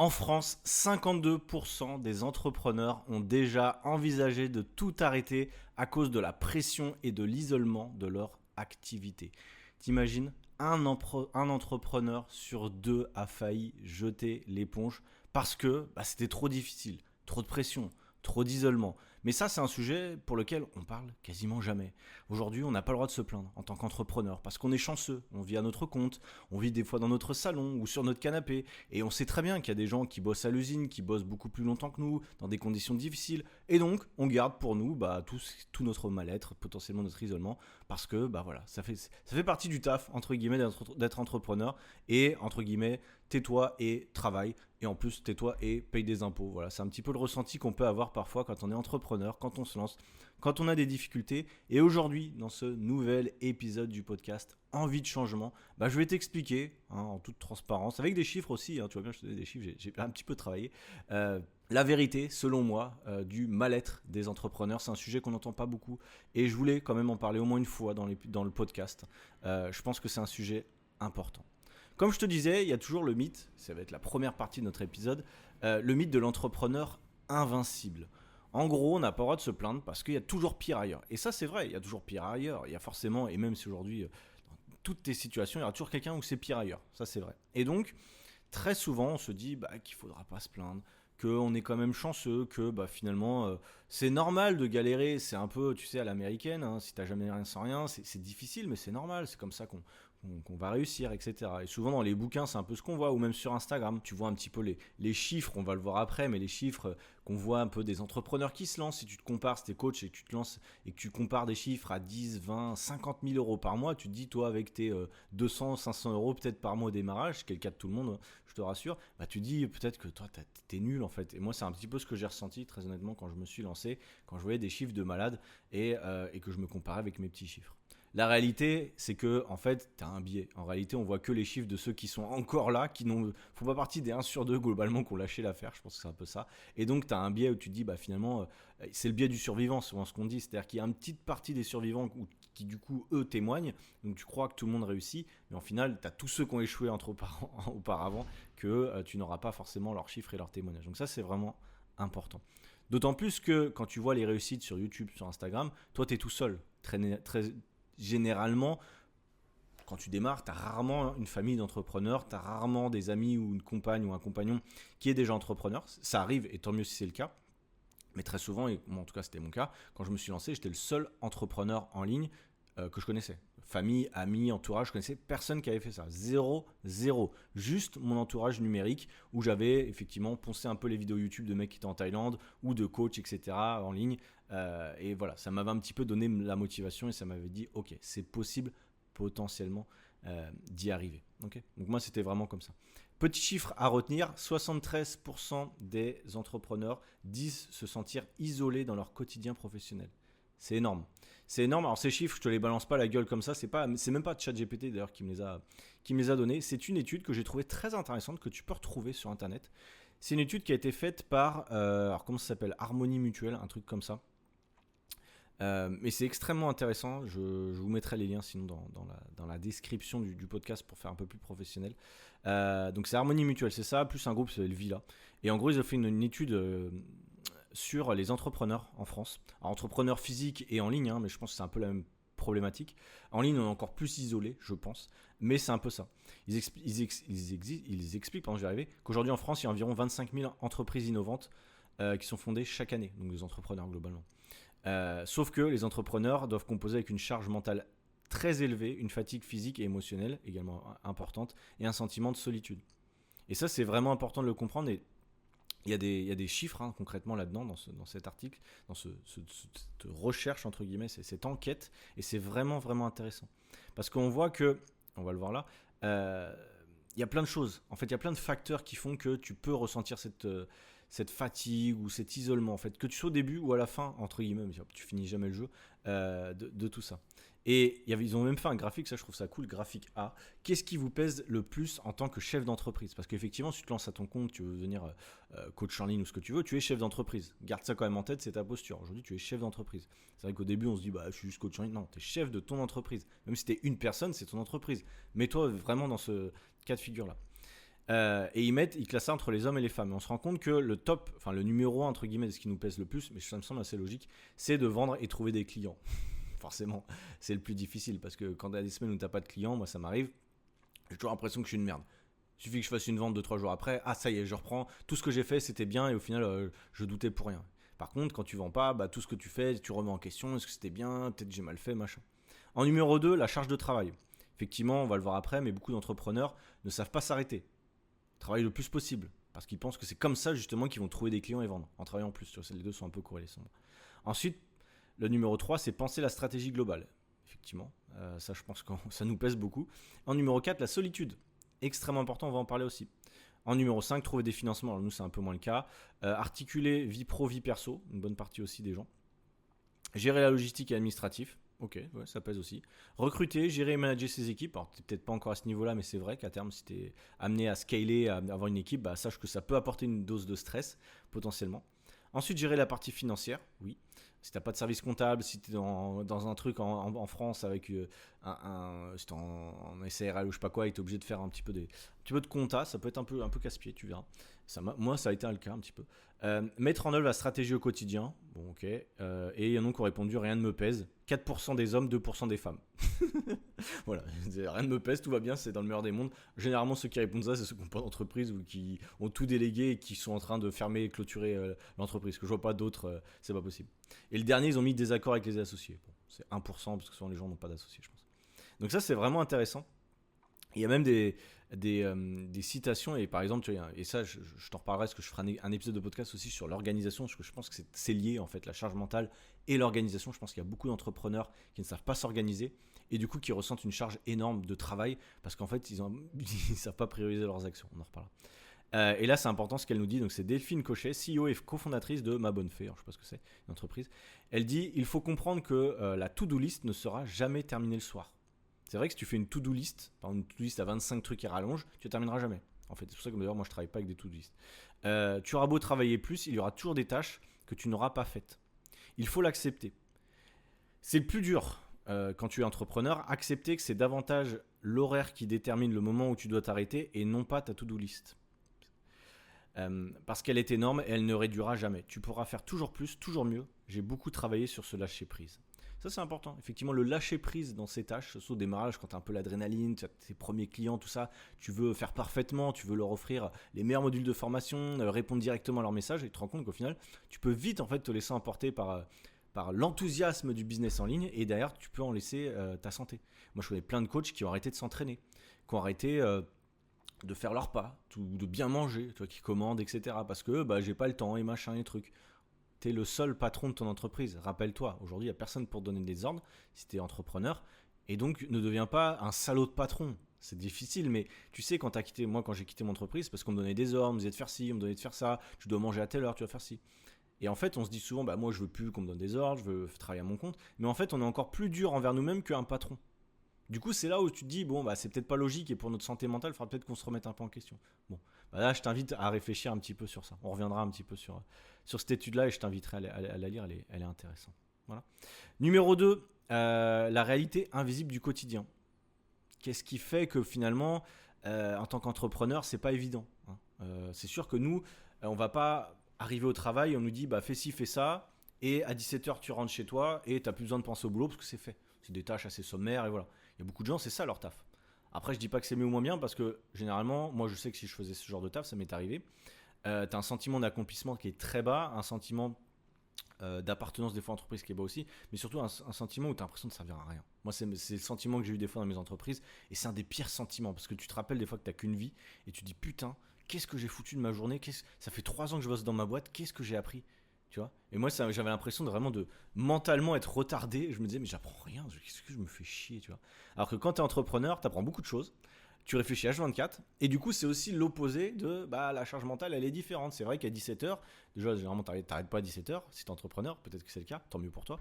En France, 52% des entrepreneurs ont déjà envisagé de tout arrêter à cause de la pression et de l'isolement de leur activité. T'imagines, un entrepreneur sur deux a failli jeter l'éponge parce que c'était trop difficile, trop de pression, trop d'isolement. Mais ça, c'est un sujet pour lequel on parle quasiment jamais. Aujourd'hui, on n'a pas le droit de se plaindre en tant qu'entrepreneur parce qu'on est chanceux, on vit à notre compte, on vit des fois dans notre salon ou sur notre canapé et on sait très bien qu'il y a des gens qui bossent à l'usine, qui bossent beaucoup plus longtemps que nous, dans des conditions difficiles et donc on garde pour nous tout notre mal-être, potentiellement notre isolement parce que voilà, ça fait partie du taf entre guillemets d'être entrepreneur et entre guillemets tais-toi et travaille. Et en plus, tais-toi et paye des impôts. Voilà, c'est un petit peu le ressenti qu'on peut avoir parfois quand on est entrepreneur, quand on se lance, quand on a des difficultés. Et aujourd'hui, dans ce nouvel épisode du podcast Envie de changement, je vais t'expliquer, en toute transparence, avec des chiffres aussi, tu vois bien, je te donne des chiffres, j'ai un petit peu travaillé, la vérité, selon moi, du mal-être des entrepreneurs. C'est un sujet qu'on n'entend pas beaucoup et je voulais quand même en parler au moins une fois dans le podcast. Je pense que c'est un sujet important. Comme je te disais, il y a toujours le mythe, ça va être la première partie de notre épisode, le mythe de l'entrepreneur invincible. En gros, on n'a pas le droit de se plaindre parce qu'il y a toujours pire ailleurs. Et ça, c'est vrai, il y a toujours pire ailleurs. Il y a forcément, et même si aujourd'hui, dans toutes tes situations, il y aura toujours quelqu'un où c'est pire ailleurs. Ça, c'est vrai. Et donc, très souvent, on se dit qu'il ne faudra pas se plaindre, qu'on est quand même chanceux, que finalement, c'est normal de galérer. C'est un peu, tu sais, à l'américaine, si tu n'as jamais rien sans rien, c'est difficile, mais c'est normal. C'est comme ça qu'on va réussir, etc. Et souvent dans les bouquins, c'est un peu ce qu'on voit, ou même sur Instagram, tu vois un petit peu les chiffres, on va le voir après, mais les chiffres qu'on voit un peu des entrepreneurs qui se lancent, si tu te compares, si tu es coach et que tu te lances et que tu compares des chiffres à 10, 20, 50 000 euros par mois, tu te dis, toi, avec tes 200, 500 euros peut-être par mois au démarrage, ce qui est le cas de tout le monde, je te rassure, tu dis peut-être que toi, t'es nul en fait. Et moi, c'est un petit peu ce que j'ai ressenti, très honnêtement, quand je me suis lancé, quand je voyais des chiffres de malade et que je me comparais avec mes petits chiffres. La réalité, c'est que en fait, tu as un biais. En réalité, on voit que les chiffres de ceux qui sont encore là, qui ne font pas partie des 1 sur 2 globalement qui ont lâché l'affaire. Je pense que c'est un peu ça. Et donc, tu as un biais où tu te dis, finalement, c'est le biais du survivant, souvent ce qu'on dit. C'est-à-dire qu'il y a une petite partie des survivants qui, du coup, eux témoignent. Donc, tu crois que tout le monde réussit. Mais en final, tu as tous ceux qui ont échoué auparavant que tu n'auras pas forcément leurs chiffres et leurs témoignages. Donc, ça, c'est vraiment important. D'autant plus que quand tu vois les réussites sur YouTube, sur Instagram, toi, tu es tout seul. Très généralement, quand tu démarres, tu as rarement une famille d'entrepreneurs, tu as rarement des amis ou une compagne ou un compagnon qui est déjà entrepreneur. Ça arrive, et tant mieux si c'est le cas. Mais très souvent, et moi en tout cas c'était mon cas, quand je me suis lancé, j'étais le seul entrepreneur en ligne que je connaissais. Famille, amis, entourage, je connaissais personne qui avait fait ça. Zéro, zéro. Juste mon entourage numérique où j'avais effectivement poncé un peu les vidéos YouTube de mecs qui étaient en Thaïlande ou de coachs, etc. en ligne. Et voilà, ça m'avait un petit peu donné la motivation et ça m'avait dit, ok, c'est possible potentiellement d'y arriver. Okay, donc moi, c'était vraiment comme ça. Petit chiffre à retenir, 73% des entrepreneurs disent se sentir isolés dans leur quotidien professionnel. C'est énorme. C'est énorme. Alors ces chiffres, je te les balance pas la gueule comme ça. C'est même pas ChatGPT d'ailleurs qui me les a donnés. C'est une étude que j'ai trouvée très intéressante que tu peux retrouver sur Internet. C'est une étude qui a été faite par, alors comment ça s'appelle, Harmonie Mutuelle, un truc comme ça. Mais c'est extrêmement intéressant. Je vous mettrai les liens sinon dans la description du podcast pour faire un peu plus professionnel. Donc c'est Harmonie Mutuelle, c'est ça, plus un groupe, c'est le Villa. Et en gros, ils ont fait une étude sur les entrepreneurs en France. Alors, entrepreneurs physiques et en ligne, mais je pense que c'est un peu la même problématique. En ligne, on est encore plus isolé, je pense, mais c'est un peu ça. Ils expliquent, j'y arrivais, qu'aujourd'hui en France, il y a environ 25 000 entreprises innovantes qui sont fondées chaque année, donc des entrepreneurs globalement. Sauf que les entrepreneurs doivent composer avec une charge mentale très élevée, une fatigue physique et émotionnelle également importante, et un sentiment de solitude. Et ça, c'est vraiment important de le comprendre. Et il y a des chiffres concrètement là-dedans, dans cet article, dans cette recherche, entre guillemets, cette enquête, et c'est vraiment, vraiment intéressant. Parce qu'on voit que, on va le voir là, il y a plein de choses. En fait, il y a plein de facteurs qui font que tu peux ressentir cette fatigue ou cet isolement, en fait, que tu sois au début ou à la fin, entre guillemets, tu finis jamais le jeu, de tout ça. Et ils ont même fait un graphique, ça je trouve ça cool, graphique A. Qu'est-ce qui vous pèse le plus en tant que chef d'entreprise? Parce qu'effectivement, si tu te lances à ton compte, tu veux devenir coach en ligne ou ce que tu veux, tu es chef d'entreprise. Garde ça quand même en tête, c'est ta posture. Aujourd'hui, tu es chef d'entreprise. C'est vrai qu'au début, on se dit, je suis juste coach en ligne. Non, tu es chef de ton entreprise. Même si tu es une personne, c'est ton entreprise. Mets-toi vraiment dans ce cas de figure-là. Et ils classent ça entre les hommes et les femmes. Et on se rend compte que le top, enfin le numéro 1 entre guillemets de ce qui nous pèse le plus, mais ça me semble assez logique, c'est de vendre et trouver des clients. Forcément, c'est le plus difficile parce que quand tu as des semaines où tu n'as pas de clients, moi ça m'arrive, j'ai toujours l'impression que je suis une merde. Il suffit que je fasse une vente 2-3 jours après, ah ça y est, je reprends, tout ce que j'ai fait c'était bien et au final je doutais pour rien. Par contre, quand tu vends pas, tout ce que tu fais, tu remets en question, est-ce que c'était bien, peut-être que j'ai mal fait, machin. En numéro 2, la charge de travail. Effectivement, on va le voir après, mais beaucoup d'entrepreneurs ne savent pas s'arrêter. Travaillent le plus possible. Parce qu'ils pensent que c'est comme ça justement qu'ils vont trouver des clients et vendre. En travaillant plus. Les deux sont un peu corrélés. Ensuite, le numéro 3, c'est penser la stratégie globale. Effectivement, ça je pense que ça nous pèse beaucoup. En numéro 4, la solitude. Extrêmement important, on va en parler aussi. En numéro 5, trouver des financements. Alors nous, c'est un peu moins le cas. Articuler vie pro, vie perso. Une bonne partie aussi des gens. Gérer la logistique et l'administratif. Ok, ouais, ça pèse aussi. Recruter, gérer et manager ses équipes. Alors, t'es peut-être pas encore à ce niveau-là, mais c'est vrai qu'à terme, si t'es amené à scaler, à avoir une équipe, sache que ça peut apporter une dose de stress, potentiellement. Ensuite, gérer la partie financière, oui. Si t'as pas de service comptable, si t'es dans un truc en France avec si t'es en SARL ou je sais pas quoi, et t'es obligé de faire un petit peu de compta, ça peut être un peu casse-pied, tu verras. Moi, ça a été le cas un petit peu. Mettre en œuvre la stratégie au quotidien, bon ok. Et il y en a qui ont répondu rien ne me pèse. 4% des hommes, 2% des femmes. Voilà, rien ne me pèse, tout va bien, c'est dans le meilleur des mondes. Généralement, ceux qui répondent ça, c'est ceux qui n'ont pas d'entreprise ou qui ont tout délégué et qui sont en train de fermer et clôturer l'entreprise. Que je vois pas d'autres, c'est pas possible. Et le dernier, ils ont mis désaccord avec les associés. Bon, c'est 1% parce que souvent les gens n'ont pas d'associés, je pense. Donc ça, c'est vraiment intéressant. Il y a même des citations, et par exemple, tu vois, et ça, je t'en reparlerai parce que je ferai un épisode de podcast aussi sur l'organisation, parce que je pense que c'est lié en fait, la charge mentale et l'organisation. Je pense qu'il y a beaucoup d'entrepreneurs qui ne savent pas s'organiser et du coup qui ressentent une charge énorme de travail parce qu'en fait, ils ne savent pas prioriser leurs actions. On en reparlera. Et là, c'est important ce qu'elle nous dit. Donc, c'est Delphine Cochet, CEO et cofondatrice de Ma Bonne Fée. Alors, je ne sais pas ce que c'est, une entreprise. Elle dit il faut comprendre que la to-do list ne sera jamais terminée le soir. C'est vrai que si tu fais une to-do list, par exemple une to-do list à 25 trucs qui rallongent, tu ne termineras jamais. En fait, c'est pour ça que d'ailleurs, moi, je ne travaille pas avec des to-do list. Tu auras beau travailler plus, il y aura toujours des tâches que tu n'auras pas faites. Il faut l'accepter. C'est le plus dur quand tu es entrepreneur, accepter que c'est davantage l'horaire qui détermine le moment où tu dois t'arrêter et non pas ta to-do list. Parce qu'elle est énorme et elle ne réduira jamais. Tu pourras faire toujours plus, toujours mieux. J'ai beaucoup travaillé sur ce lâcher prise. Ça, c'est important. Effectivement, le lâcher prise dans ces tâches, surtout au démarrage, quand tu as un peu l'adrénaline, tu as tes premiers clients, tout ça, tu veux faire parfaitement, tu veux leur offrir les meilleurs modules de formation, répondre directement à leurs messages, et tu te rends compte qu'au final, tu peux vite en fait te laisser emporter par l'enthousiasme du business en ligne, et derrière, tu peux en laisser ta santé. Moi, je connais plein de coachs qui ont arrêté de s'entraîner, qui ont arrêté de faire leur pas, de bien manger, tu vois, qui commandent, etc. Parce que j'ai pas le temps et machin et trucs. Tu es le seul patron de ton entreprise. Rappelle-toi, aujourd'hui, il n'y a personne pour te donner des ordres si tu es entrepreneur. Et donc, ne deviens pas un salaud de patron. C'est difficile, mais tu sais, quand j'ai quitté mon entreprise, parce qu'on me donnait des ordres, on me disait de faire ci, on me donnait de faire ça, tu dois manger à telle heure, tu dois faire ci. Et en fait, on se dit souvent, moi, je veux plus qu'on me donne des ordres, je veux travailler à mon compte. Mais en fait, on est encore plus dur envers nous-mêmes qu'un patron. Du coup, c'est là où tu te dis, c'est peut-être pas logique et pour notre santé mentale, il faudra peut-être qu'on se remette un peu en question. Bon, là, je t'invite à réfléchir un petit peu sur ça. On reviendra un petit peu sur cette étude-là et je t'inviterai à la lire, elle est intéressante. Voilà. Numéro 2, la réalité invisible du quotidien. Qu'est-ce qui fait que finalement, en tant qu'entrepreneur, c'est pas évident, hein. C'est sûr que nous, on va pas arriver au travail, on nous dit, fais ci, fais ça, et à 17h, tu rentres chez toi et tu n'as plus besoin de penser au boulot parce que c'est fait. C'est des tâches assez sommaires et voilà. Il y a beaucoup de gens, c'est ça leur taf. Après, je dis pas que c'est mieux ou moins bien parce que généralement, moi je sais que si je faisais ce genre de taf, ça m'est arrivé. Tu as un sentiment d'accomplissement qui est très bas, un sentiment d'appartenance des fois à l'entreprise qui est bas aussi, mais surtout un sentiment où tu as l'impression de servir à rien. Moi, c'est le sentiment que j'ai eu des fois dans mes entreprises et c'est un des pires sentiments parce que tu te rappelles des fois que tu n'as qu'une vie et tu te dis putain, qu'est-ce que j'ai foutu de ma journée, ça fait 3 ans que je bosse dans ma boîte, qu'est-ce que j'ai appris, tu vois. Et moi, j'avais l'impression de mentalement être retardé. Je me disais, mais j'apprends rien, qu'est-ce que je me fais chier, tu vois. Alors que quand tu es entrepreneur, tu apprends beaucoup de choses, tu réfléchis H24, et du coup, c'est aussi l'opposé de la charge mentale, elle est différente. C'est vrai qu'à 17h, déjà, généralement, tu n'arrêtes pas à 17h, si tu es entrepreneur, peut-être que c'est le cas, tant mieux pour toi.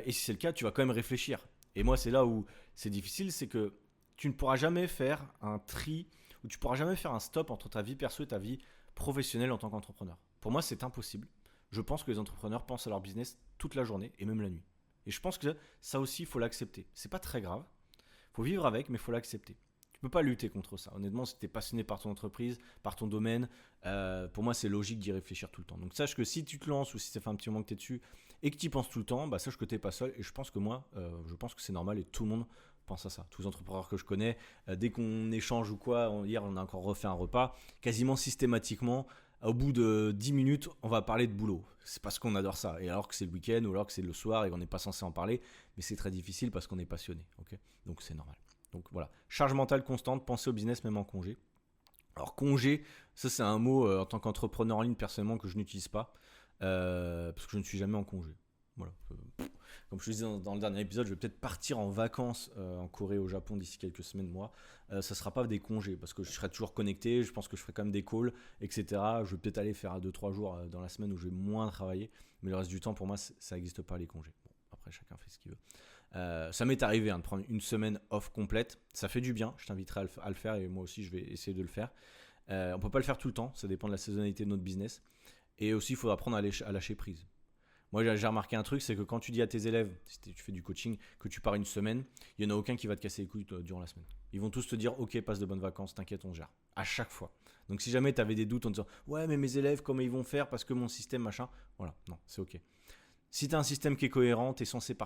Et si c'est le cas, tu vas quand même réfléchir. Et moi, c'est là où c'est difficile, c'est que tu ne pourras jamais faire un tri, ou tu pourras jamais faire un stop entre ta vie perso et ta vie professionnelle en tant qu'entrepreneur. Pour moi, c'est impossible. Je pense que les entrepreneurs pensent à leur business toute la journée et même la nuit. Et je pense que ça aussi, il faut l'accepter. C'est pas très grave. Il faut vivre avec, mais il faut l'accepter. Tu peux pas lutter contre ça. Honnêtement, si tu es passionné par ton entreprise, par ton domaine, pour moi, c'est logique d'y réfléchir tout le temps. Donc, sache que si tu te lances ou si ça fait un petit moment que tu es dessus et que tu y penses tout le temps, sache que tu n'es pas seul. Et je pense que moi, je pense que c'est normal et tout le monde pense à ça. Tous les entrepreneurs que je connais, dès qu'on échange ou quoi, hier, on a encore refait un repas, quasiment systématiquement, au bout de 10 minutes, on va parler de boulot. C'est parce qu'on adore ça. Et alors que c'est le week-end ou alors que c'est le soir et qu'on n'est pas censé en parler, mais c'est très difficile parce qu'on est passionné. Okay, donc, c'est normal. Donc voilà, charge mentale constante, pensez au business même en congé. Alors congé, ça c'est un mot en tant qu'entrepreneur en ligne personnellement que je n'utilise pas parce que je ne suis jamais en congé. Voilà. Comme je te disais dans le dernier épisode, je vais peut-être partir en vacances en Corée, au Japon d'ici quelques semaines, moi. Ça ne sera pas des congés parce que je serai toujours connecté, je pense que je ferai quand même des calls, etc. Je vais peut-être aller faire 2-3 jours dans la semaine où je vais moins travailler, mais le reste du temps pour moi ça n'existe pas les congés. Bon, après chacun fait ce qu'il veut. Ça m'est arrivé de prendre une semaine off complète, ça fait du bien, je t'inviterai à le faire et moi aussi je vais essayer de le faire. On peut pas le faire tout le temps, ça dépend de la saisonnalité de notre business et aussi il faut apprendre à lâcher prise. Moi j'ai remarqué un truc, c'est que quand tu dis à tes élèves, si tu fais du coaching, que tu pars une semaine, il n'y en a aucun qui va te casser les couilles durant la semaine. Ils vont tous te dire ok, passe de bonnes vacances, t'inquiète, on gère, à chaque fois. Donc si jamais tu avais des doutes en disant ouais mais mes élèves comment ils vont faire parce que mon système machin, voilà, non c'est ok. Si tu as un système qui est cohérent, tu es censé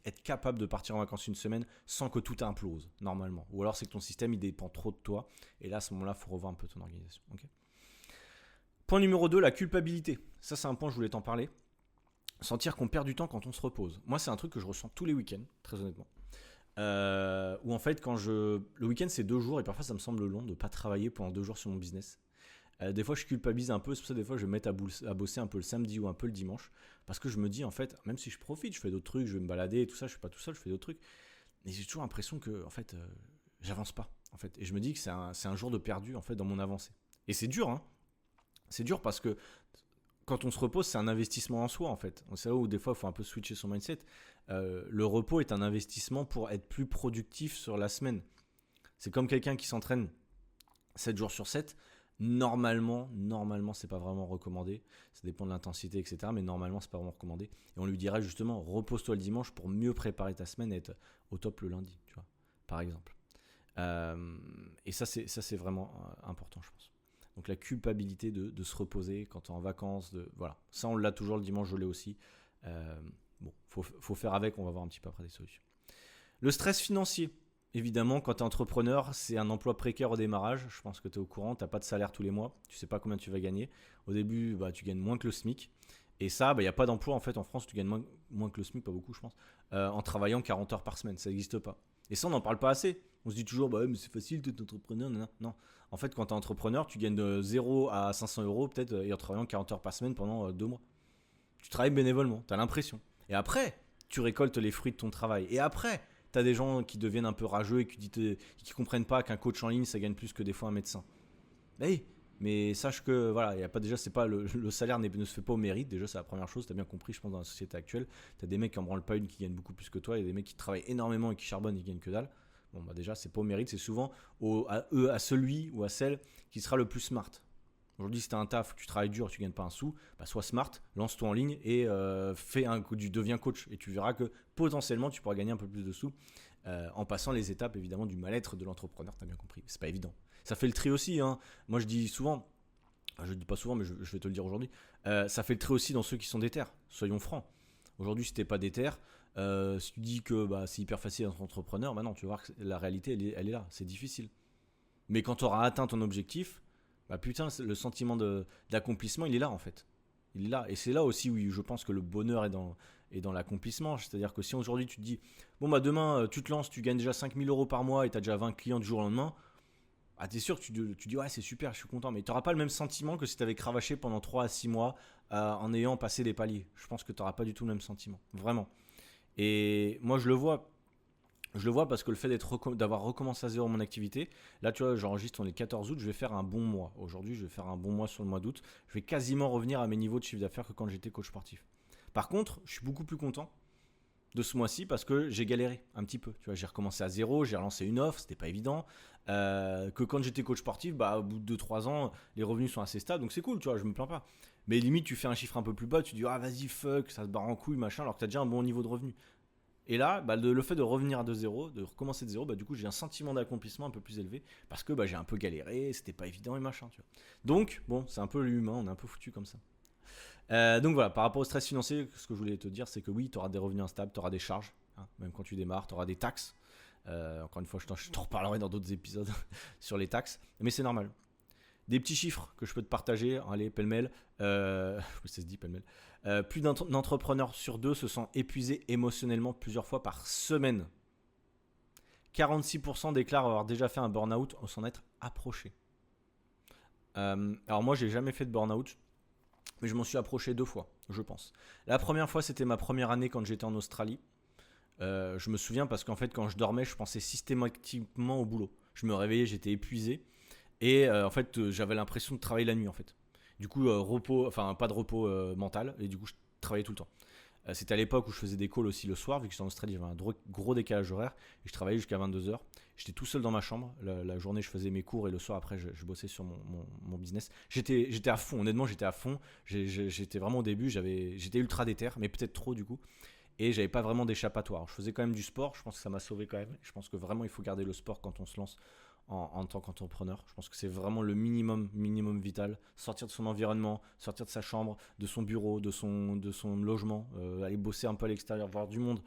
être capable de partir en vacances une semaine sans que tout implose, normalement. Ou alors c'est que ton système, il dépend trop de toi. Et là, à ce moment-là, il faut revoir un peu ton organisation. Okay. Point numéro 2, la culpabilité. Ça, c'est un point, je voulais t'en parler. Sentir qu'on perd du temps quand on se repose. Moi, c'est un truc que je ressens tous les week-ends, très honnêtement. Où en fait, le week-end, c'est 2 jours et parfois, ça me semble long de ne pas travailler pendant 2 jours sur mon business. Des fois je culpabilise un peu, c'est pour ça des fois je vais me mettre à bosser un peu le samedi ou un peu le dimanche parce que je me dis en fait, même si je profite, je fais d'autres trucs, je vais me balader et tout ça, je suis pas tout seul, je fais d'autres trucs, mais j'ai toujours l'impression que en fait j'avance pas en fait et je me dis que c'est un jour de perdu en fait dans mon avancée. Et c'est dur, hein. C'est dur parce que quand on se repose, c'est un investissement en soi en fait. C'est là où des fois il faut un peu switcher son mindset. Le repos est un investissement pour être plus productif sur la semaine. C'est comme quelqu'un qui s'entraîne 7 jours sur 7. Normalement, c'est pas vraiment recommandé. Ça dépend de l'intensité, etc. Mais normalement, c'est pas vraiment recommandé. Et on lui dirait justement, repose-toi le dimanche pour mieux préparer ta semaine et être au top le lundi, tu vois, par exemple. Et ça, c'est vraiment important, je pense. Donc la culpabilité de se reposer quand tu es en vacances, voilà. Ça, on l'a toujours le dimanche, je l'ai aussi. Bon, faut faire avec, on va voir un petit peu après des solutions. Le stress financier. Évidemment, quand tu es entrepreneur, c'est un emploi précaire au démarrage. Je pense que tu es au courant, tu n'as pas de salaire tous les mois, tu ne sais pas combien tu vas gagner. Au début, tu gagnes moins que le SMIC. Et ça, il n'y a pas d'emploi en fait en France, tu gagnes moins que le SMIC, pas beaucoup je pense, en travaillant 40 heures par semaine, ça n'existe pas. Et ça, on n'en parle pas assez. On se dit toujours, ouais, mais c'est facile, tu es entrepreneur. Non. En fait, quand tu es entrepreneur, tu gagnes de 0 à 500 euros peut-être en travaillant 40 heures par semaine pendant 2 mois. Tu travailles bénévolement, tu as l'impression. Et après, tu récoltes les fruits de ton travail. Et après, tu as des gens qui deviennent un peu rageux et qui comprennent pas qu'un coach en ligne, ça gagne plus que des fois un médecin. Oui, mais sache que voilà, y a pas, déjà, c'est pas le salaire ne se fait pas au mérite. Déjà, c'est la première chose. Tu as bien compris, je pense, dans la société actuelle. Tu as des mecs qui en branlent pas une qui gagnent beaucoup plus que toi. Il y a des mecs qui travaillent énormément et qui charbonnent et qui gagnent que dalle. Bon, déjà, c'est pas au mérite. C'est souvent à celui ou à celle qui sera le plus smart. Aujourd'hui, si tu as un taf, tu travailles dur, tu gagnes pas un sou, sois smart, lance-toi en ligne et deviens coach. Et tu verras que potentiellement, tu pourras gagner un peu plus de sous en passant les étapes évidemment du mal-être de l'entrepreneur. Tu as bien compris, c'est pas évident. Ça fait le tri aussi, hein. Moi, je dis souvent, je dis pas souvent, mais je vais te le dire aujourd'hui, ça fait le tri aussi dans ceux qui sont déter. Soyons francs. Aujourd'hui, si t'es pas déter, si tu dis que c'est hyper facile d'être entrepreneur, non, tu vas voir que la réalité, elle est là. C'est difficile. Mais quand tu auras atteint ton objectif, putain, le sentiment d'accomplissement, il est là en fait. Il est là. Et c'est là aussi où je pense que le bonheur est dans l'accomplissement. C'est-à-dire que si aujourd'hui tu te dis, bon demain tu te lances, tu gagnes déjà 5 000 euros par mois et tu as déjà 20 clients du jour au lendemain, t'es sûr que tu dis ouais c'est super, je suis content. Mais tu n'auras pas le même sentiment que si tu avais cravaché pendant 3 à 6 mois en ayant passé des paliers. Je pense que tu n'auras pas du tout le même sentiment. Vraiment. Et moi je le vois. Je le vois parce que le fait d'avoir recommencé à zéro mon activité, là tu vois, j'enregistre, on est le 14 août, je vais faire un bon mois. Aujourd'hui, je vais faire un bon mois sur le mois d'août. Je vais quasiment revenir à mes niveaux de chiffre d'affaires que quand j'étais coach sportif. Par contre, je suis beaucoup plus content de ce mois-ci parce que j'ai galéré un petit peu. Tu vois, j'ai recommencé à zéro, j'ai relancé une offre, c'était pas évident. Que quand j'étais coach sportif, au bout de 2-3 ans, les revenus sont assez stables, donc c'est cool, tu vois, je me plains pas. Mais limite, tu fais un chiffre un peu plus bas, tu dis vas-y fuck, ça se barre en couille, machin, alors que tu as déjà un bon niveau de revenu. Et là, le fait de revenir de zéro, de recommencer de zéro, du coup, j'ai un sentiment d'accomplissement un peu plus élevé parce que j'ai un peu galéré, c'était pas évident et machin, tu vois. Donc, bon, c'est un peu l'humain, on est un peu foutu comme ça. Donc voilà, par rapport au stress financier, ce que je voulais te dire, c'est que oui, tu auras des revenus instables, tu auras des charges, hein, même quand tu démarres, tu auras des taxes. Encore une fois, je t'en reparlerai dans d'autres épisodes sur les taxes, mais c'est normal. Des petits chiffres que je peux te partager, allez, pêle-mêle, ça se dit pêle-mêle. Plus d'un entrepreneur sur deux se sent épuisé émotionnellement plusieurs fois par semaine. 46% déclarent avoir déjà fait un burn-out ou s'en être approché. Alors moi, j'ai jamais fait de burn-out, mais je m'en suis approché 2 fois, je pense. La première fois, c'était ma première année quand j'étais en Australie. Je me souviens parce qu'en fait, quand je dormais, je pensais systématiquement au boulot. Je me réveillais, j'étais épuisé. Et en fait, j'avais l'impression de travailler la nuit en fait. Du coup, pas de repos mental. Et du coup, je travaillais tout le temps. C'était à l'époque où je faisais des calls aussi le soir, vu que j'étais en Australie, j'avais un gros décalage horaire. Et je travaillais jusqu'à 22h. J'étais tout seul dans ma chambre. La journée, je faisais mes cours et le soir, après, je bossais sur mon business. J'étais à fond, honnêtement, j'étais à fond. J'étais vraiment au début, j'étais ultra déter, mais peut-être trop du coup. Et j'avais pas vraiment d'échappatoire. Je faisais quand même du sport, je pense que ça m'a sauvé quand même. Je pense que vraiment, il faut garder le sport quand on se lance en tant qu'entrepreneur. Je pense que c'est vraiment le minimum vital. Sortir de son environnement, sortir de sa chambre, de son bureau, de son logement, aller bosser un peu à l'extérieur, voir du monde.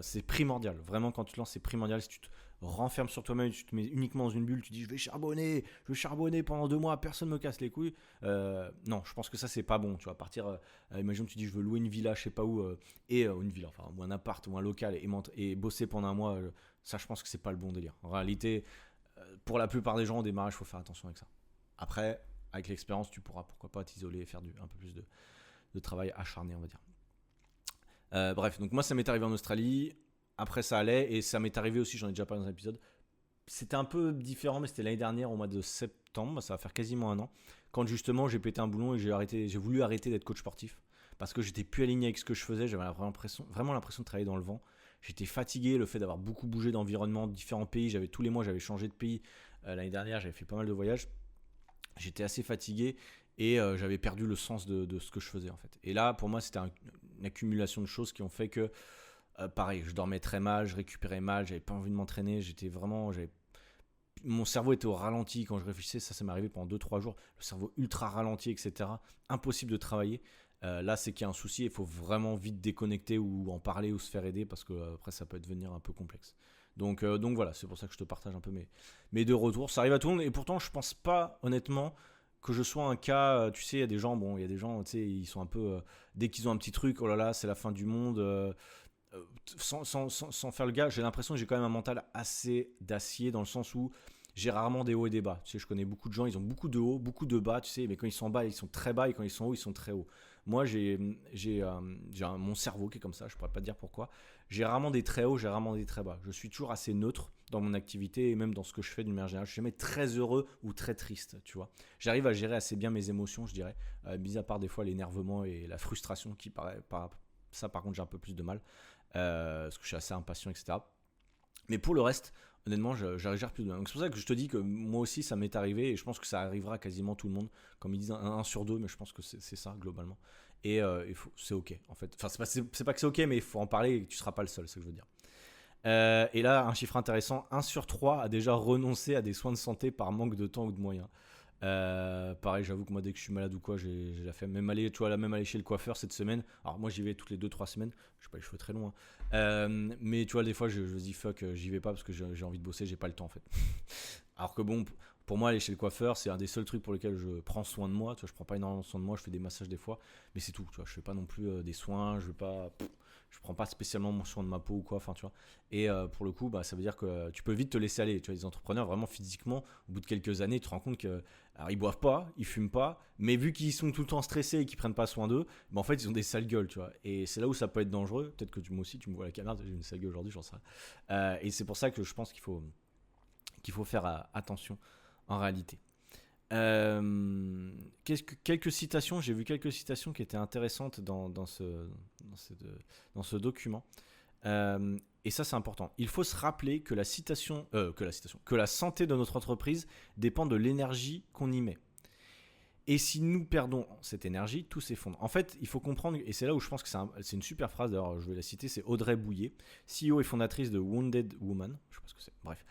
C'est primordial. Vraiment, quand tu te lances, c'est primordial. Si tu te renfermes sur toi-même, tu te mets uniquement dans une bulle, tu dis je vais charbonner pendant 2 mois, personne me casse les couilles. Non, je pense que ça, c'est pas bon. Tu vois, partir, imagine, tu dis je veux louer une villa, je sais pas où, une villa, enfin, ou un appart, ou un local, et bosser pendant un mois, ça, je pense que c'est pas le bon délire. En réalité, pour la plupart des gens, au démarrage, il faut faire attention avec ça. Après, avec l'expérience, tu pourras pourquoi pas t'isoler et faire un peu plus de travail acharné, on va dire. Bref, donc moi ça m'est arrivé en Australie, après ça allait, et ça m'est arrivé aussi, j'en ai déjà parlé dans un épisode. C'était un peu différent, mais c'était l'année dernière au mois de septembre, ça va faire quasiment un an, quand justement j'ai pété un boulon et j'ai voulu arrêter d'être coach sportif, parce que j'étais plus aligné avec ce que je faisais, j'avais vraiment l'impression de travailler dans le vent. J'étais fatigué, le fait d'avoir beaucoup bougé d'environnement, différents pays, tous les mois j'avais changé de pays. L'année dernière j'avais fait pas mal de voyages, j'étais assez fatigué et j'avais perdu le sens de ce que je faisais en fait. Et là pour moi c'était une accumulation de choses qui ont fait que pareil, je dormais très mal, je récupérais mal, j'avais pas envie de m'entraîner, mon cerveau était au ralenti quand je réfléchissais, ça m'est arrivé pendant 2-3 jours, le cerveau ultra ralenti, etc. Impossible de travailler. Là, c'est qu'il y a un souci, il faut vraiment vite déconnecter ou en parler ou se faire aider parce que après ça peut devenir un peu complexe. Donc voilà, c'est pour ça que je te partage un peu mes 2 retours. Ça arrive à tout le monde et pourtant je pense pas honnêtement que je sois un cas. Tu sais, il y a des gens, tu sais, ils sont un peu dès qu'ils ont un petit truc, oh là là, c'est la fin du monde. Sans faire le gars, j'ai l'impression que j'ai quand même un mental assez d'acier dans le sens où j'ai rarement des hauts et des bas. Tu sais, je connais beaucoup de gens, ils ont beaucoup de hauts, beaucoup de bas, tu sais, mais quand ils sont en bas, ils sont très bas et quand ils sont hauts, ils sont très hauts. Moi, j'ai mon cerveau qui est comme ça, je pourrais pas te dire pourquoi. J'ai rarement des très hauts, j'ai rarement des très bas. Je suis toujours assez neutre dans mon activité et même dans ce que je fais d'une manière générale. Je suis jamais très heureux ou très triste, tu vois. J'arrive à gérer assez bien mes émotions, je dirais, mis à part des fois l'énervement et la frustration qui paraît pas. Ça, par contre, j'ai un peu plus de mal. Parce que je suis assez impatient, etc. Mais pour le reste, honnêtement, j'arrive plus de mal. Donc c'est pour ça que je te dis que moi aussi, ça m'est arrivé et je pense que ça arrivera à quasiment tout le monde. Comme ils disent, un sur 2, mais je pense que c'est ça globalement. Et c'est ok en fait. Enfin, c'est pas que c'est ok, mais il faut en parler et tu seras pas le seul, c'est ce que je veux dire. Et là, un chiffre intéressant, 1 sur 3 a déjà renoncé à des soins de santé par manque de temps ou de moyens. Pareil, j'avoue que moi dès que je suis malade ou quoi, j'ai la flemme. Même aller, tu vois, même aller chez le coiffeur cette semaine. Alors moi j'y vais toutes les 2-3 semaines. Je sais pas les cheveux très longs, hein. Mais tu vois, des fois je dis fuck, j'y vais pas parce que j'ai envie de bosser, j'ai pas le temps en fait. Alors que bon, pour moi aller chez le coiffeur, c'est un des seuls trucs pour lesquels je prends soin de moi. Tu vois, je prends pas énormément soin de moi, je fais des massages des fois, mais c'est tout. Tu vois, je fais pas non plus des soins, je prends pas spécialement soin de ma peau ou quoi, enfin tu vois. Et pour le coup, ça veut dire que tu peux vite te laisser aller. Tu vois, les entrepreneurs vraiment physiquement, au bout de quelques années, tu te rends compte que alors ils boivent pas, ils fument pas, mais vu qu'ils sont tout le temps stressés et qu'ils prennent pas soin d'eux, en fait ils ont des sales gueules, tu vois. Et c'est là où ça peut être dangereux. Peut-être que moi aussi tu me vois à la caméra, j'ai une sale gueule aujourd'hui, j'en sais rien. Et c'est pour ça que je pense qu'il faut faire attention en réalité. Quelques citations, j'ai vu quelques citations qui étaient intéressantes dans ce document. Et ça c'est important. Il faut se rappeler que que la santé de notre entreprise dépend de l'énergie qu'on y met. Et si nous perdons cette énergie, tout s'effondre. En fait, il faut comprendre, et c'est là où je pense que c'est une super phrase, d'ailleurs je vais la citer, c'est Audrey Bouillet, CEO et fondatrice de Wounded Woman, je sais pas ce que c'est, bref.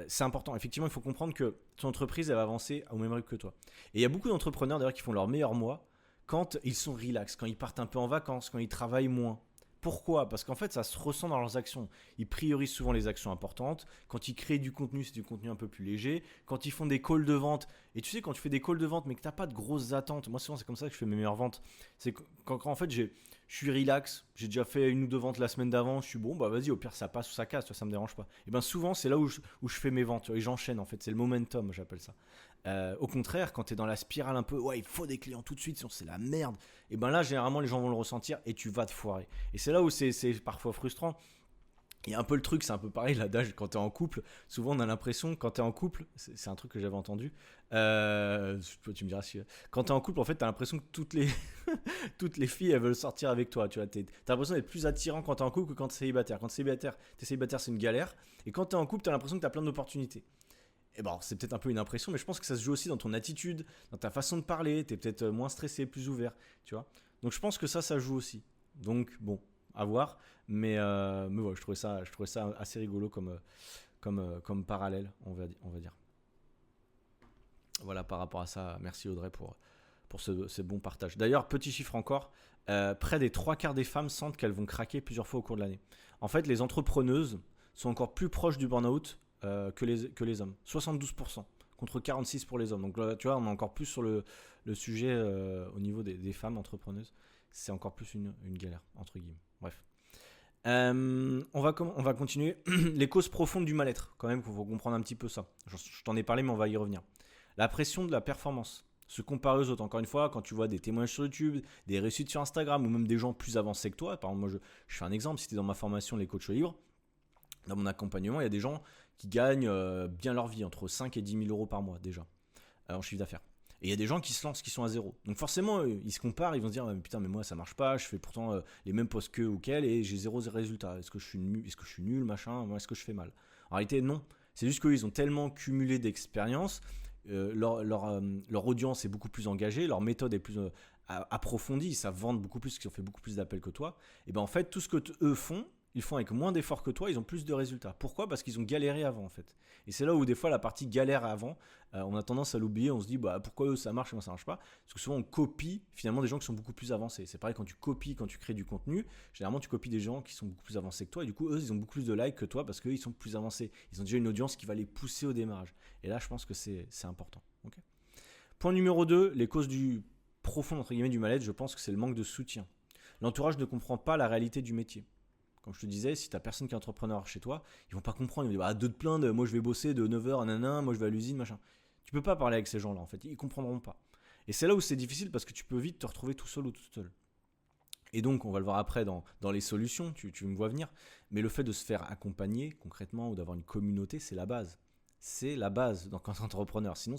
C'est important, effectivement il faut comprendre que ton entreprise elle va avancer au même rythme que toi. Et il y a beaucoup d'entrepreneurs d'ailleurs qui font leur meilleur mois quand ils sont relax, quand ils partent un peu en vacances, quand ils travaillent moins. Pourquoi ? Parce qu'en fait, ça se ressent dans leurs actions. Ils priorisent souvent les actions importantes. Quand ils créent du contenu, c'est du contenu un peu plus léger. Quand ils font des calls de vente, et tu sais, quand tu fais des calls de vente, mais que tu n'as pas de grosses attentes, moi souvent c'est comme ça que je fais mes meilleures ventes. C'est quand en fait, je suis relax, j'ai déjà fait 1 ou 2 ventes la semaine d'avant, je suis bon, bah vas-y, au pire ça passe ou ça casse, ça me dérange pas. Et bien souvent, c'est là où je fais mes ventes, et j'enchaîne en fait, c'est le momentum, j'appelle ça. Au contraire, quand tu es dans la spirale un peu, ouais, il faut des clients tout de suite, sinon c'est la merde. Et ben là, généralement, les gens vont le ressentir et tu vas te foirer. Et c'est là où c'est parfois frustrant. Il y a un peu le truc, c'est un peu pareil, l'adage, quand tu es en couple, souvent on a l'impression, quand tu es en couple, c'est un truc que j'avais entendu, tu me diras si... Quand tu es en couple, en fait, tu as l'impression que toutes les filles, elles veulent sortir avec toi, tu vois, t'as l'impression d'être plus attirant quand tu es en couple que quand tu es célibataire. Quand tu es célibataire, c'est une galère, et quand tu es en couple, tu as l'impression que tu as plein d'opportunités. Et bon, c'est peut-être un peu une impression, mais je pense que ça se joue aussi dans ton attitude, dans ta façon de parler, tu es peut-être moins stressé, plus ouvert, tu vois. Donc je pense que ça joue aussi. Donc bon, à voir. Mais ouais, je trouvais ça assez rigolo comme parallèle, on va dire. Voilà, par rapport à ça, merci Audrey pour ce bon partage. D'ailleurs, petit chiffre encore, près des 3/4 des femmes sentent qu'elles vont craquer plusieurs fois au cours de l'année. En fait, les entrepreneuses sont encore plus proches du burn-out que les hommes. 72% contre 46% pour les hommes. Donc là, tu vois, on est encore plus sur le sujet au niveau des femmes entrepreneuses. C'est encore plus une galère, entre guillemets. Bref. On va continuer. Les causes profondes du mal-être, quand même, il faut comprendre un petit peu ça. Je t'en ai parlé, mais on va y revenir. La pression de la performance. Se comparer aux autres. Encore une fois, quand tu vois des témoignages sur YouTube, des réussites sur Instagram, ou même des gens plus avancés que toi. Par exemple, moi, je fais un exemple. Si tu es dans ma formation Les Coachs Libres, dans mon accompagnement, il y a des gens qui gagnent bien leur vie, entre 5 et 10 000 euros par mois déjà, en chiffre d'affaires. Et il y a des gens qui se lancent, qui sont à zéro. Donc forcément, ils se comparent, ils vont se dire putain, mais moi ça marche pas, je fais pourtant les mêmes posts qu'eux ou qu'elles et j'ai zéro résultat. Est-ce que je suis nul, machin, est-ce que je fais mal ? En réalité, non. C'est juste qu'ils ont tellement cumulé d'expérience, leur audience est beaucoup plus engagée, leur méthode est plus approfondie, ils savent vendre beaucoup plus, ils ont fait beaucoup plus d'appels que toi. Et bien en fait, tout ce que eux font, ils font avec moins d'efforts que toi, ils ont plus de résultats. Pourquoi ? Parce qu'ils ont galéré avant en fait. Et c'est là où des fois la partie galère avant, on a tendance à l'oublier, on se dit pourquoi eux ça marche et moi ça marche pas ? Parce que souvent on copie finalement des gens qui sont beaucoup plus avancés. C'est pareil quand tu copies, quand tu crées du contenu, généralement tu copies des gens qui sont beaucoup plus avancés que toi et du coup eux ils ont beaucoup plus de likes que toi parce qu'eux ils sont plus avancés. Ils ont déjà une audience qui va les pousser au démarrage. Et là je pense que c'est important. Okay ? Point numéro 2, les causes du profond entre guillemets du mal-être, je pense que c'est le manque de soutien. L'entourage ne comprend pas la réalité du métier. Comme je te disais, si tu n'as personne qui est entrepreneur chez toi, ils vont pas comprendre. Ils vont dire, de te plaindre, moi je vais bosser de 9h à nanan, moi je vais à l'usine, machin. Tu peux pas parler avec ces gens-là en fait, ils comprendront pas. Et c'est là où c'est difficile parce que tu peux vite te retrouver tout seul ou toute seule. Et donc, on va le voir après dans les solutions, tu me vois venir, mais le fait de se faire accompagner concrètement ou d'avoir une communauté, c'est la base. C'est la base quand tu es entrepreneur. Sinon,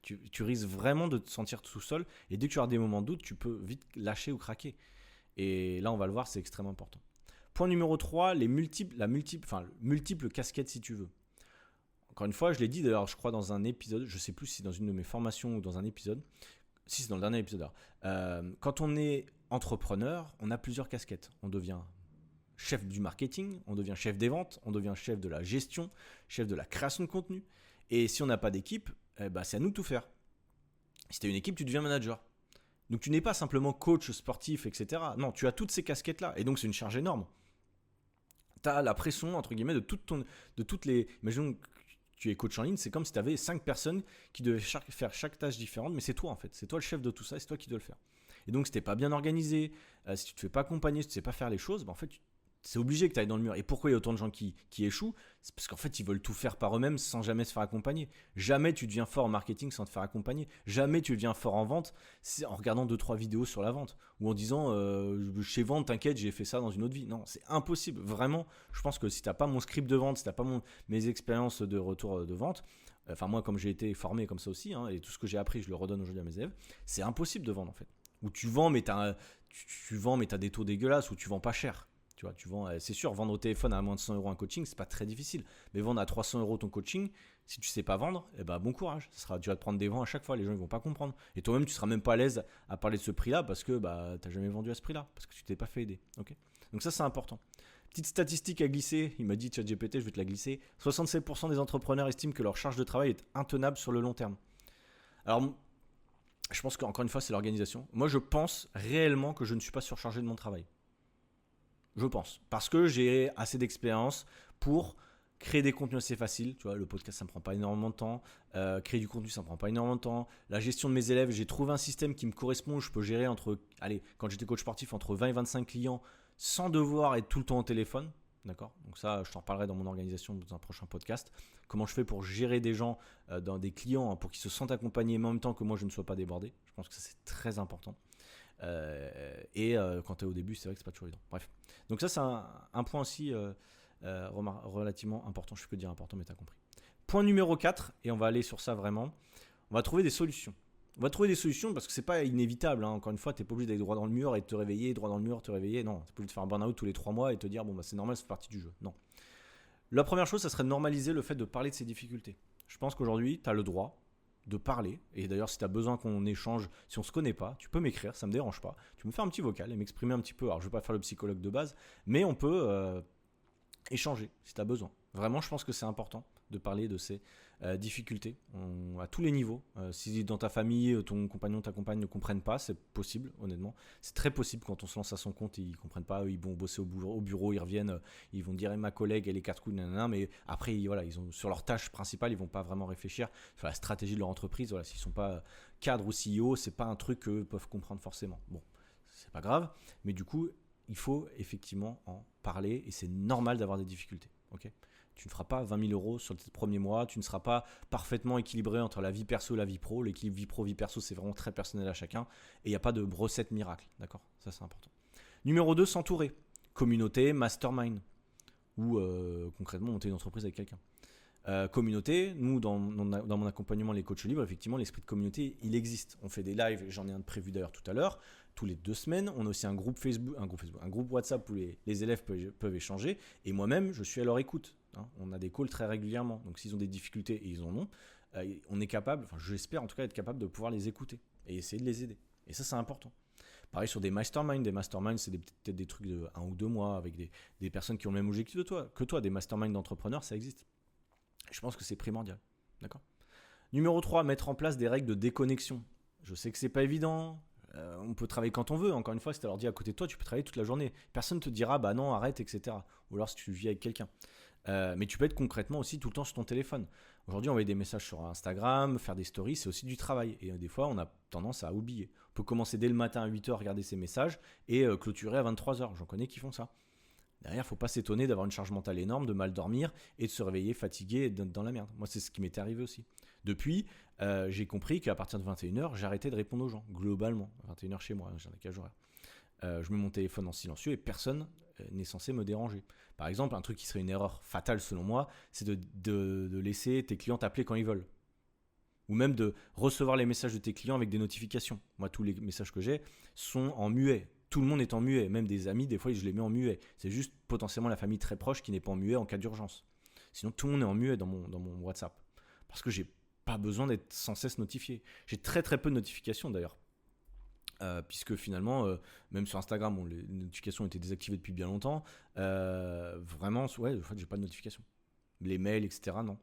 tu risques vraiment de te sentir tout seul et dès que tu as des moments de doute, tu peux vite lâcher ou craquer. Et là, on va le voir, c'est extrêmement important. Point numéro 3, multiples casquettes si tu veux. Encore une fois, je l'ai dit d'ailleurs, je crois dans un épisode, je ne sais plus si c'est dans une de mes formations ou dans un épisode, si c'est dans le dernier épisode. Quand on est entrepreneur, on a plusieurs casquettes. On devient chef du marketing, on devient chef des ventes, on devient chef de la gestion, chef de la création de contenu. Et si on n'a pas d'équipe, c'est à nous de tout faire. Si tu as une équipe, tu deviens manager. Donc tu n'es pas simplement coach sportif, etc. Non, tu as toutes ces casquettes-là. Et donc c'est une charge énorme. Tu as la pression, entre guillemets, de toutes les... Imaginons que tu es coach en ligne, c'est comme si tu avais 5 personnes qui devaient faire chaque tâche différente, mais c'est toi en fait. C'est toi le chef de tout ça, c'est toi qui dois le faire. Et donc si tu n'es pas bien organisé, si tu ne te fais pas accompagner, si tu ne sais pas faire les choses, en fait, c'est obligé que tu ailles dans le mur. Et pourquoi il y a autant de gens qui échouent ? C'est parce qu'en fait, ils veulent tout faire par eux-mêmes sans jamais se faire accompagner. Jamais tu deviens fort en marketing sans te faire accompagner. Jamais tu deviens fort en vente en regardant 2-3 vidéos sur la vente. Ou en disant, chez Vente, t'inquiète, j'ai fait ça dans une autre vie. Non, c'est impossible. Vraiment, je pense que si tu n'as pas mon script de vente, si tu n'as pas mes expériences de retour de vente, enfin moi, comme j'ai été formé comme ça aussi, et tout ce que j'ai appris, je le redonne aujourd'hui à mes élèves, c'est impossible de vendre en fait. Ou tu vends, mais tu vends, mais tu as des taux dégueulasses, ou tu vends pas cher. Tu vois, c'est sûr, vendre au téléphone à moins de 100 euros un coaching, c'est pas très difficile. Mais vendre à 300 euros ton coaching, si tu sais pas vendre, bon courage. Tu vas te prendre des vents à chaque fois, les gens ils vont pas comprendre. Et toi-même, tu seras même pas à l'aise à parler de ce prix-là parce que t'as jamais vendu à ce prix-là, parce que tu t'es pas fait aider. Okay, donc ça, c'est important. Petite statistique à glisser, il m'a dit ChatGPT, je vais te la glisser. 67% des entrepreneurs estiment que leur charge de travail est intenable sur le long terme. Alors, je pense qu'encore une fois, c'est l'organisation. Moi, je pense réellement que je ne suis pas surchargé de mon travail. Je pense. Parce que j'ai assez d'expérience pour créer des contenus assez faciles. Tu vois, le podcast, ça ne me prend pas énormément de temps. Créer du contenu, ça ne me prend pas énormément de temps. La gestion de mes élèves, j'ai trouvé un système qui me correspond. Je peux gérer quand j'étais coach sportif, entre 20 et 25 clients sans devoir être tout le temps au téléphone. D'accord ? Donc ça, je t'en reparlerai dans mon organisation dans un prochain podcast. Comment je fais pour gérer des gens, dans des clients, pour qu'ils se sentent accompagnés, mais en même temps que moi, je ne sois pas débordé. Je pense que ça, c'est très important. Quand tu es au début, c'est vrai que c'est pas toujours évident. Bref. Donc ça, c'est un point aussi relativement important. Je peux dire important, mais tu as compris. Point numéro 4, et on va aller sur ça vraiment. On va trouver des solutions. On va trouver des solutions parce que c'est pas inévitable. Encore une fois, tu n'es pas obligé d'aller droit dans le mur et de te réveiller, droit dans le mur, te réveiller. Non, tu n'es pas obligé de faire un burn-out tous les 3 mois et te dire, c'est normal, c'est partie du jeu. Non. La première chose, ça serait de normaliser le fait de parler de ses difficultés. Je pense qu'aujourd'hui, tu as le droit de parler. Et d'ailleurs, si tu as besoin qu'on échange, si on se connaît pas, tu peux m'écrire, ça me dérange pas. Tu peux me faire un petit vocal et m'exprimer un petit peu. Alors, je vais pas faire le psychologue de base, mais on peut échanger si tu as besoin. Vraiment, je pense que c'est important de parler de ces difficultés à tous les niveaux. Si dans ta famille, ton compagnon, ta compagne ne comprennent pas, c'est possible, honnêtement. C'est très possible quand on se lance à son compte, ils ne comprennent pas, ils vont bosser au bureau, ils reviennent, ils vont dire ma collègue, elle est 4 coups, nanana, mais après, ils ont, sur leur tâche principale, ils ne vont pas vraiment réfléchir sur la stratégie de leur entreprise. Voilà, s'ils ne sont pas cadres ou CEO, ce n'est pas un truc qu'eux peuvent comprendre forcément. Bon, c'est pas grave, mais du coup, il faut effectivement en parler et c'est normal d'avoir des difficultés. Ok ? Tu ne feras pas 20 000 euros sur le premier mois, tu ne seras pas parfaitement équilibré entre la vie perso et la vie pro. L'équilibre vie pro, vie perso, c'est vraiment très personnel à chacun et il n'y a pas de recette miracle. D'accord ? Ça, c'est important. Numéro 2, s'entourer. Communauté, mastermind ou concrètement monter une entreprise avec quelqu'un. Communauté, nous dans mon accompagnement les coachs libres, effectivement l'esprit de communauté il existe. On fait des lives, j'en ai un de prévu d'ailleurs tout à l'heure, tous les 2 semaines. On a aussi un groupe Facebook, un groupe WhatsApp où les élèves peuvent échanger et moi-même je suis à leur écoute. On a des calls très régulièrement, donc s'ils ont des difficultés et ils en ont, on est capable, enfin j'espère en tout cas être capable de pouvoir les écouter et essayer de les aider. Et ça c'est important. Pareil sur des masterminds. Des masterminds, c'est peut-être des trucs de 1 ou 2 mois avec des personnes qui ont le même objectif que toi. Des masterminds d'entrepreneurs, ça existe. Je pense que c'est primordial. D'accord ? Numéro 3, mettre en place des règles de déconnexion. Je sais que c'est pas évident. On peut travailler quand on veut. Encore une fois, si tu leur dis à côté de toi, tu peux travailler toute la journée. Personne ne te dira non, arrête, etc. Ou alors si tu vis avec quelqu'un. Mais tu peux être concrètement aussi tout le temps sur ton téléphone. Aujourd'hui, envoyer des messages sur Instagram, faire des stories, c'est aussi du travail. Et des fois, on a tendance à oublier. On peut commencer dès le matin à 8h, regarder ses messages et clôturer à 23h. J'en connais qui font ça. Derrière, il ne faut pas s'étonner d'avoir une charge mentale énorme, de mal dormir et de se réveiller fatigué et dans la merde. Moi, c'est ce qui m'était arrivé aussi. Depuis, j'ai compris qu'à partir de 21h, j'arrêtais de répondre aux gens, globalement. 21h chez moi, j'ai un décalage horaire. Je mets mon téléphone en silencieux et personne n'est censé me déranger. Par exemple, un truc qui serait une erreur fatale selon moi, c'est de laisser tes clients t'appeler quand ils veulent. Ou même de recevoir les messages de tes clients avec des notifications. Moi, tous les messages que j'ai sont en muet. Tout le monde est en muet, même des amis, des fois je les mets en muet. C'est juste potentiellement la famille très proche qui n'est pas en muet en cas d'urgence. Sinon tout le monde est en muet dans mon WhatsApp. Parce que j'ai pas besoin d'être sans cesse notifié. J'ai très très peu de notifications d'ailleurs. Puisque finalement, même sur Instagram, les notifications étaient désactivées depuis bien longtemps. Vraiment, ouais, en fait j'ai pas de notifications. Les mails, etc., non.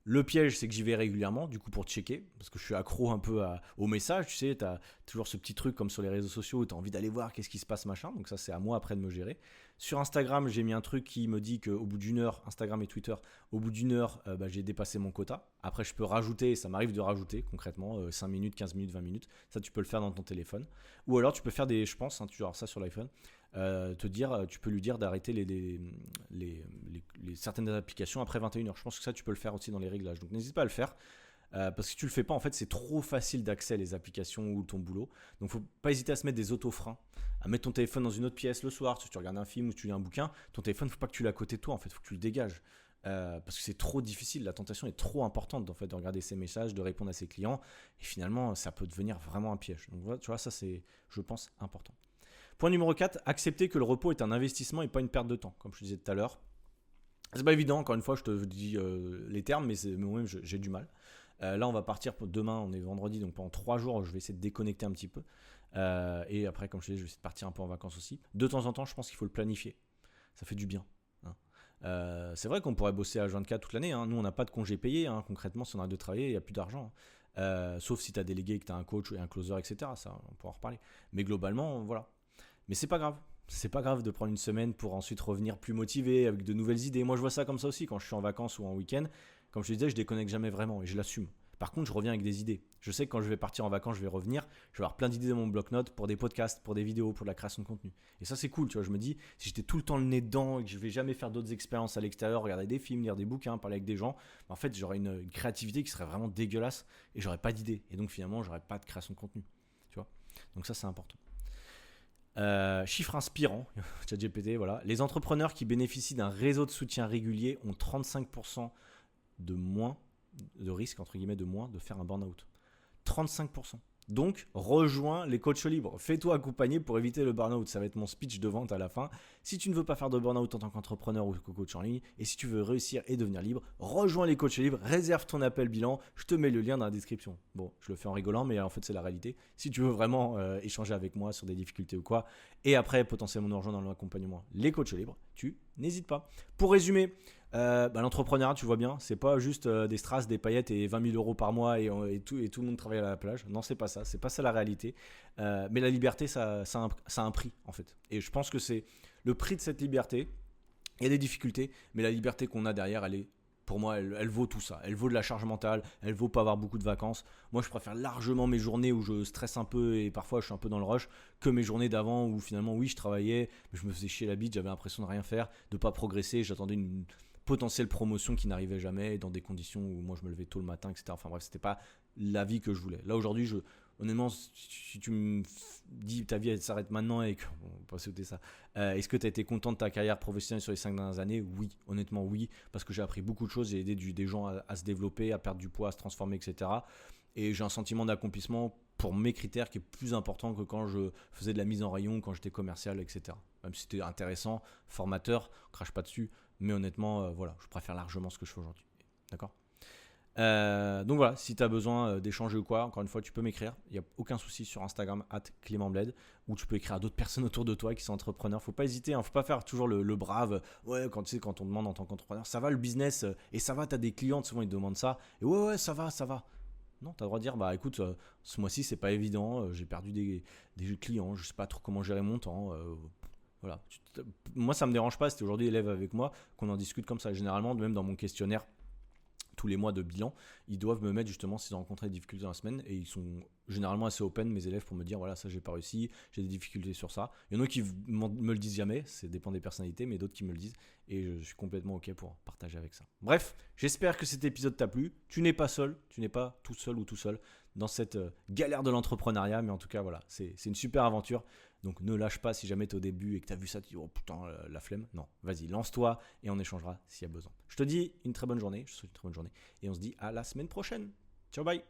Le piège, c'est que j'y vais régulièrement, du coup pour checker, parce que je suis accro un peu aux messages, tu sais, tu as toujours ce petit truc comme sur les réseaux sociaux où tu as envie d'aller voir qu'est-ce qui se passe, machin, donc ça c'est à moi après de me gérer. Sur Instagram, j'ai mis un truc qui me dit qu'au bout d'une heure, Instagram et Twitter, au bout d'une heure, j'ai dépassé mon quota. Après, je peux rajouter, ça m'arrive de rajouter concrètement, 5 minutes, 15 minutes, 20 minutes, ça tu peux le faire dans ton téléphone. Ou alors tu peux faire je pense, tu auras ça sur l'iPhone, tu peux lui dire d'arrêter les certaines applications après 21h. Je pense que ça tu peux le faire aussi dans les réglages, donc n'hésite pas à le faire parce que si tu le fais pas en fait c'est trop facile d'accès les applications ou ton boulot, donc faut pas hésiter à se mettre des auto-freins, à mettre ton téléphone dans une autre pièce le soir, si tu regardes un film ou tu lis un bouquin, ton téléphone faut pas que tu l'aies à côté de toi en fait, faut que tu le dégages. Parce que c'est trop difficile, la tentation est trop importante en fait, de regarder ses messages, de répondre à ses clients et finalement ça peut devenir vraiment un piège. Donc tu vois, ça c'est je pense important. Point numéro 4, accepter que le repos est un investissement et pas une perte de temps, comme je te disais tout à l'heure. C'est pas évident, encore une fois, je te dis les termes, mais moi-même j'ai du mal. Là, on va partir pour demain, on est vendredi, donc pendant 3 jours, je vais essayer de déconnecter un petit peu. Et après, comme je te dis, je vais essayer de partir un peu en vacances aussi. De temps en temps, je pense qu'il faut le planifier. Ça fait du bien. C'est vrai qu'on pourrait bosser à H24 toute l'année. Nous, on n'a pas de congé payé. Concrètement, si on arrête de travailler, il n'y a plus d'argent. Sauf si tu as délégué, que tu as un coach et un closer, etc. Ça, on pourra en reparler. Mais globalement, voilà. Mais c'est pas grave. C'est pas grave de prendre une semaine pour ensuite revenir plus motivé, avec de nouvelles idées. Moi, je vois ça comme ça aussi quand je suis en vacances ou en week-end. Comme je te disais, je déconnecte jamais vraiment et je l'assume. Par contre, je reviens avec des idées. Je sais que quand je vais partir en vacances, je vais revenir. Je vais avoir plein d'idées dans mon bloc-notes pour des podcasts, pour des vidéos, pour de la création de contenu. Et ça, c'est cool. Tu vois, je me dis, si j'étais tout le temps le nez dedans et que je vais jamais faire d'autres expériences à l'extérieur, regarder des films, lire des bouquins, parler avec des gens, en fait, j'aurais une créativité qui serait vraiment dégueulasse et j'aurais pas d'idées. Et donc, finalement, j'aurais pas de création de contenu. Tu vois. Donc ça, c'est important. Chiffre inspirant, ChatGPT, voilà. Les entrepreneurs qui bénéficient d'un réseau de soutien régulier ont 35% de moins de risque, entre guillemets, de moins de faire un burn-out. 35%. Donc, rejoins les coachs libres. Fais-toi accompagner pour éviter le burn-out. Ça va être mon speech de vente à la fin. Si tu ne veux pas faire de burn-out en tant qu'entrepreneur ou coach en ligne, et si tu veux réussir et devenir libre, rejoins les coachs libres, réserve ton appel bilan. Je te mets le lien dans la description. Bon, je le fais en rigolant, mais en fait, c'est la réalité. Si tu veux vraiment échanger avec moi sur des difficultés ou quoi, et après, potentiellement nous rejoindre dans l'accompagnement, les coachs libres, tu n'hésites pas. Pour résumer, l'entrepreneuriat, tu vois bien, c'est pas juste des strass, des paillettes et 20 000 euros par mois et tout le monde travaille à la plage. Non, c'est pas ça la réalité. Mais la liberté, ça a un prix en fait. Et je pense que c'est le prix de cette liberté. Il y a des difficultés, mais la liberté qu'on a derrière, pour moi, elle vaut tout ça. Elle vaut de la charge mentale, elle vaut pas avoir beaucoup de vacances. Moi, je préfère largement mes journées où je stresse un peu et parfois je suis un peu dans le rush que mes journées d'avant où finalement, oui, je travaillais, mais je me faisais chier la bite, j'avais l'impression de rien faire, de pas progresser, j'attendais une potentielle promotion qui n'arrivait jamais dans des conditions où moi je me levais tôt le matin, etc. Enfin bref, c'était pas la vie que je voulais. Là aujourd'hui, honnêtement, si tu me dis ta vie elle s'arrête maintenant et qu'on va pas sauter ça, est-ce que tu as été content de ta carrière professionnelle sur les 5 dernières années? Oui, honnêtement oui, parce que j'ai appris beaucoup de choses, j'ai aidé des gens à se développer, à perdre du poids, à se transformer, etc. Et j'ai un sentiment d'accomplissement pour mes critères qui est plus important que quand je faisais de la mise en rayon, quand j'étais commercial, etc. Même si c'était intéressant, formateur, crache pas dessus, mais honnêtement, voilà, je préfère largement ce que je fais aujourd'hui. D'accord ? Donc voilà, si tu as besoin d'échanger ou quoi, encore une fois, tu peux m'écrire. Il n'y a aucun souci sur Instagram, @ClémentBled, ou tu peux écrire à d'autres personnes autour de toi qui sont entrepreneurs. Faut pas hésiter, faut pas faire toujours le brave. Ouais, quand on demande en tant qu'entrepreneur, ça va le business, et ça va, tu as des clients, souvent ils te demandent ça. Et ouais, ça va. Non, tu as le droit de dire, bah écoute, ce mois-ci, c'est pas évident, j'ai perdu des clients, je sais pas trop comment gérer mon temps. Voilà. Moi, ça me dérange pas, si tu es aujourd'hui élève avec moi, qu'on en discute comme ça. Généralement, même dans mon questionnaire, tous les mois de bilan, ils doivent me mettre justement s'ils ont rencontré des difficultés dans la semaine et ils sont généralement assez open, mes élèves, pour me dire voilà, ça j'ai pas réussi, j'ai des difficultés sur ça. Il y en a qui me le disent jamais, ça dépend des personnalités, mais d'autres qui me le disent et je suis complètement ok pour partager avec ça. Bref, j'espère que cet épisode t'a plu. Tu n'es pas seul, tu n'es pas tout seul ou tout seul dans cette galère de l'entrepreneuriat, mais en tout cas voilà, c'est une super aventure. Donc ne lâche pas si jamais tu es au début et que tu as vu ça, tu dis oh putain la flemme. Non, vas-y, lance-toi et on échangera s'il y a besoin. Je te dis une très bonne journée, je te souhaite une très bonne journée et on se dit à la semaine prochaine. Ciao, bye.